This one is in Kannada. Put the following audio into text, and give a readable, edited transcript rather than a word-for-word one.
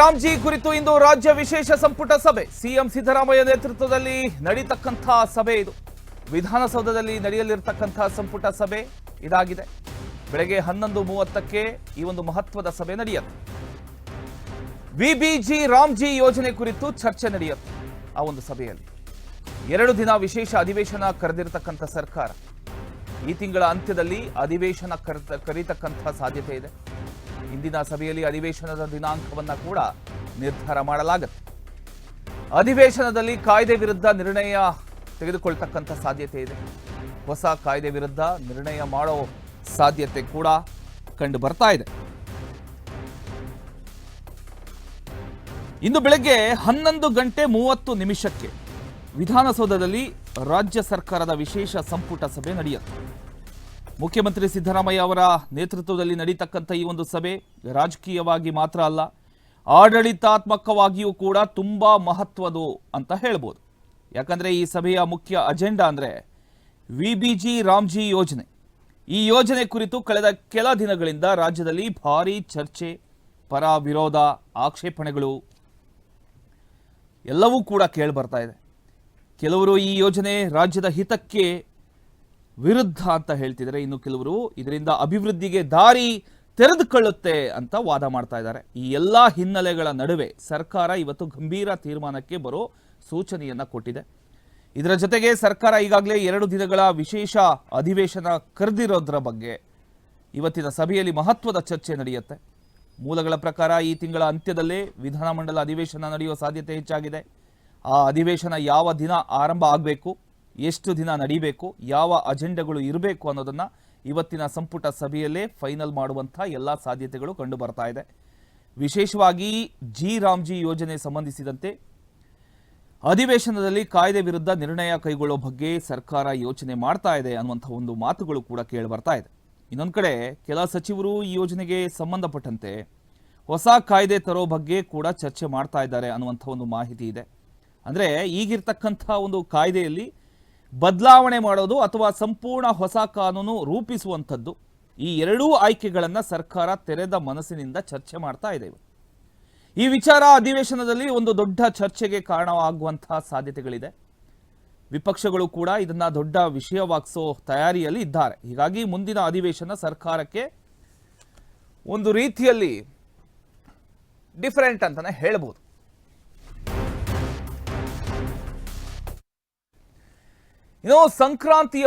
ರಾಮ್ಜಿ ಕುರಿತು ಇಂದು ರಾಜ್ಯ ವಿಶೇಷ ಸಂಪುಟ ಸಭೆ. ಸಿಎಂ ಸಿದ್ದರಾಮಯ್ಯ ನೇತೃತ್ವದಲ್ಲಿ ನಡೆಯತಕ್ಕಂತಹ ಸಭೆ ಇದು. ವಿಧಾನಸೌಧದಲ್ಲಿ ನಡೆಯಲಿರತಕ್ಕಂತಹ ಸಂಪುಟ ಸಭೆ ಇದಾಗಿದೆ. ಬೆಳಗ್ಗೆ 11:30ಕ್ಕೆ ಈ ಒಂದು ಮಹತ್ವದ ಸಭೆ ನಡೆಯುತ್ತೆ. ವಿಬಿಜಿ ರಾಮ್ಜಿ ಯೋಜನೆ ಕುರಿತು ಚರ್ಚೆ ನಡೆಯುತ್ತೆ. ಆ ಒಂದು ಸಭೆಯಲ್ಲಿ 2 ದಿನ ವಿಶೇಷ ಅಧಿವೇಶನ ಕರೆದಿರತಕ್ಕಂಥ ಸರ್ಕಾರ ಈ ತಿಂಗಳ ಅಂತ್ಯದಲ್ಲಿ ಅಧಿವೇಶನ ಕರೀತಕ್ಕಂಥ ಸಾಧ್ಯತೆ ಇದೆ. ಇಂದಿನ ಸಭೆಯಲ್ಲಿ ಅಧಿವೇಶನದ ದಿನಾಂಕವನ್ನು ಕೂಡ ನಿರ್ಧಾರ ಮಾಡಲಾಗುತ್ತೆ. ಅಧಿವೇಶನದಲ್ಲಿ ಕಾಯ್ದೆ ವಿರುದ್ಧ ನಿರ್ಣಯ ತೆಗೆದುಕೊಳ್ತಕ್ಕಂಥ ಸಾಧ್ಯತೆ ಇದೆ. ಹೊಸ ಕಾಯ್ದೆ ವಿರುದ್ಧ ನಿರ್ಣಯ ಮಾಡೋ ಸಾಧ್ಯತೆ ಕೂಡ ಕಂಡು ಬರ್ತಾ ಇದೆ. ಇಂದು ಬೆಳಗ್ಗೆ 11:30 ವಿಧಾನಸೌಧದಲ್ಲಿ ರಾಜ್ಯ ಸರ್ಕಾರದ ವಿಶೇಷ ಸಂಪುಟ ಸಭೆ ನಡೆಯುತ್ತೆ. ಮುಖ್ಯಮಂತ್ರಿ ಸಿದ್ದರಾಮಯ್ಯ ಅವರ ನೇತೃತ್ವದಲ್ಲಿ ನಡೀತಕ್ಕಂಥ ಈ ಒಂದು ಸಭೆ ರಾಜಕೀಯವಾಗಿ ಮಾತ್ರ ಅಲ್ಲ, ಆಡಳಿತಾತ್ಮಕವಾಗಿಯೂ ಕೂಡ ತುಂಬಾ ಮಹತ್ವದು ಅಂತ ಹೇಳ್ಬೋದು. ಯಾಕಂದ್ರೆ ಈ ಸಭೆಯ ಮುಖ್ಯ ಅಜೆಂಡಾ ಅಂದ್ರೆ ವಿಬಿಜಿ ರಾಮ್ಜಿ ಯೋಜನೆ. ಈ ಯೋಜನೆ ಕುರಿತು ಕಳೆದ ಕೆಲ ದಿನಗಳಿಂದ ರಾಜ್ಯದಲ್ಲಿ ಭಾರೀ ಚರ್ಚೆ, ಪರ ವಿರೋಧ, ಆಕ್ಷೇಪಣೆಗಳು ಎಲ್ಲವೂ ಕೂಡ ಕೇಳಿ ಬರ್ತಾ ಇದೆ. ಕೆಲವರು ಈ ಯೋಜನೆ ರಾಜ್ಯದ ಹಿತಕ್ಕೆ ವಿರುದ್ಧ ಅಂತ ಹೇಳ್ತಿದ್ದಾರೆ, ಇನ್ನು ಕೆಲವರು ಇದರಿಂದ ಅಭಿವೃದ್ಧಿಗೆ ದಾರಿ ತೆರೆದುಕೊಳ್ಳುತ್ತೆ ಅಂತ ವಾದ ಮಾಡ್ತಾ ಇದ್ದಾರೆ. ಈ ಎಲ್ಲ ಹಿನ್ನೆಲೆಗಳ ನಡುವೆ ಸರ್ಕಾರ ಇವತ್ತು ಗಂಭೀರ ತೀರ್ಮಾನಕ್ಕೆ ಬರೋ ಸೂಚನೆಯನ್ನ ಕೊಟ್ಟಿದೆ. ಇದರ ಜೊತೆಗೆ ಸರ್ಕಾರ ಈಗಾಗಲೇ 2 ದಿನಗಳ ವಿಶೇಷ ಅಧಿವೇಶನ ಕರೆದಿರೋದ್ರ ಬಗ್ಗೆ ಇವತ್ತಿನ ಸಭೆಯಲ್ಲಿ ಮಹತ್ವದ ಚರ್ಚೆ ನಡೆಯುತ್ತೆ. ಮೂಲಗಳ ಪ್ರಕಾರ ಈ ತಿಂಗಳ ಅಂತ್ಯದಲ್ಲೇ ವಿಧಾನಮಂಡಲ ಅಧಿವೇಶನ ನಡೆಯುವ ಸಾಧ್ಯತೆ ಹೆಚ್ಚಾಗಿದೆ. ಆ ಅಧಿವೇಶನ ಯಾವ ದಿನ ಆರಂಭ ಆಗಬೇಕು, ಎಷ್ಟು ದಿನ ನಡೀಬೇಕು, ಯಾವ ಅಜೆಂಡಾಗಳು ಇರಬೇಕು ಅನ್ನೋದನ್ನು ಇವತ್ತಿನ ಸಂಪುಟ ಸಭೆಯಲ್ಲೇ ಫೈನಲ್ ಮಾಡುವಂಥ ಎಲ್ಲ ಸಾಧ್ಯತೆಗಳು ಕಂಡು ಬರ್ತಾ ಇದೆ. ವಿಶೇಷವಾಗಿ ರಾಮ್ಜಿ ಯೋಜನೆ ಸಂಬಂಧಿಸಿದಂತೆ ಅಧಿವೇಶನದಲ್ಲಿ ಕಾಯ್ದೆ ವಿರುದ್ಧ ನಿರ್ಣಯ ಕೈಗೊಳ್ಳೋ ಬಗ್ಗೆ ಸರ್ಕಾರ ಯೋಚನೆ ಮಾಡ್ತಾ ಇದೆ ಅನ್ನುವಂಥ ಒಂದು ಮಾತುಗಳು ಕೂಡ ಕೇಳಿ ಬರ್ತಾ ಇದೆ. ಇನ್ನೊಂದು ಕಡೆ ಕೆಲ ಸಚಿವರು ಈ ಯೋಜನೆಗೆ ಸಂಬಂಧಪಟ್ಟಂತೆ ಹೊಸ ಕಾಯ್ದೆ ತರೋ ಬಗ್ಗೆ ಕೂಡ ಚರ್ಚೆ ಮಾಡ್ತಾ ಇದ್ದಾರೆ ಅನ್ನುವಂಥ ಒಂದು ಮಾಹಿತಿ ಇದೆ. ಅಂದರೆ ಈಗಿರ್ತಕ್ಕಂಥ ಒಂದು ಕಾಯ್ದೆಯಲ್ಲಿ ಬದಲಾವಣೆ ಮಾಡೋದು ಅಥವಾ ಸಂಪೂರ್ಣ ಹೊಸ ಕಾನೂನು ರೂಪಿಸುವಂಥದ್ದು, ಈ 2 ಆಯ್ಕೆಗಳನ್ನು ಸರ್ಕಾರ ತೆರೆದ ಮನಸ್ಸಿನಿಂದ ಚರ್ಚೆ ಮಾಡ್ತಾ ಇದೆ. ಈ ವಿಚಾರ ಅಧಿವೇಶನದಲ್ಲಿ ಒಂದು ದೊಡ್ಡ ಚರ್ಚೆಗೆ ಕಾರಣವಾಗುವಂತಹ ಸಾಧ್ಯತೆಗಳಿದೆ. ವಿಪಕ್ಷಗಳು ಕೂಡ ಇದನ್ನ ದೊಡ್ಡ ವಿಷಯವಾಗಿಸೋ ತಯಾರಿಯಲ್ಲಿ ಇದ್ದಾರೆ. ಹೀಗಾಗಿ ಮುಂದಿನ ಅಧಿವೇಶನ ಸರ್ಕಾರಕ್ಕೆ ಒಂದು ರೀತಿಯಲ್ಲಿ ಡಿಫರೆಂಟ್ ಅಂತಾನೆ ಹೇಳ್ಬೋದು. ಇನ್ನು ಸಂಕ್ರಾಂತಿಯ